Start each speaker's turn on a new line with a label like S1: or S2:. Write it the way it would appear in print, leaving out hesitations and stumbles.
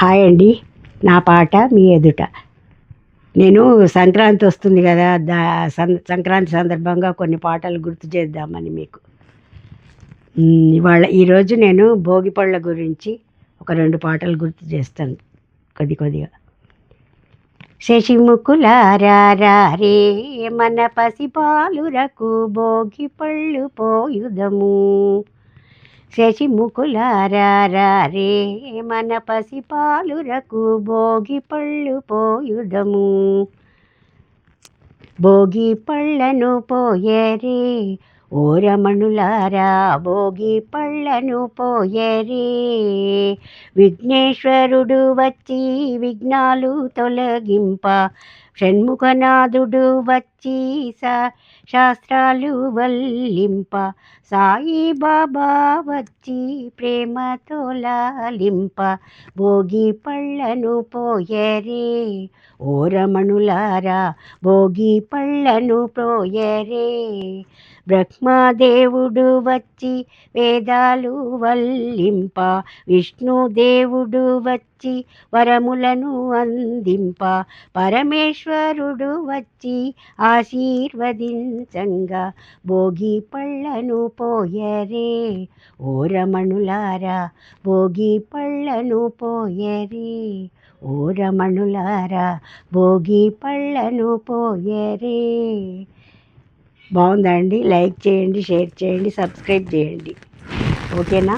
S1: Hi అండి. నా పాట మీ ఎదుట. నేను సంక్రాంతి వస్తుంది కదా, సంక్రాంతి సందర్భంగా కొన్ని పాటలు గుర్తు చేద్దామని మీకు. ఈరోజు నేను భోగి పళ్ళ గురించి ఒక 2 పాటలు గుర్తు చేస్తాను కొద్దిగా. శశిముకులారే మన పసిపాలురకు భోగి పళ్ళు పోయుదము. శశిముకులారే మన పసిపాలురకు భోగి పళ్ళు పోయుదము. భోగి పళ్ళను పోయరే ఓ రమణులారా, భోగి పళ్ళను పోయరే. విఘ్నేశ్వరుడు వచ్చి విఘ్నాలు తొలగింప, షణ్ముఖనాథుడు వచ్చి శాస్త్రాలు వల్లింప, సాయిబాబా వచ్చి ప్రేమతో లాలింప. భోగి పళ్ళను పోయరే ఓ రమణులారా, భోగి పళ్ళను పోయరే. బ్రహ్మదేవుడు వచ్చి వేదాలు వల్లింప, విష్ణుదేవుడు వచ్చి వరములను అందింప, పరమేశ్వరుడు వచ్చి ఆశీర్వదించంగా. భోగి పళ్ళను పోయరే ఓ రమణులారా, భోగి పళ్ళను పోయరే. ఓ రమణులారా, భోగి పళ్ళను పోయరే. బాగుందా అండి? లైక్ చేయండి, షేర్ చేయండి, సబ్స్క్రైబ్ చేయండి. ఓకేనా?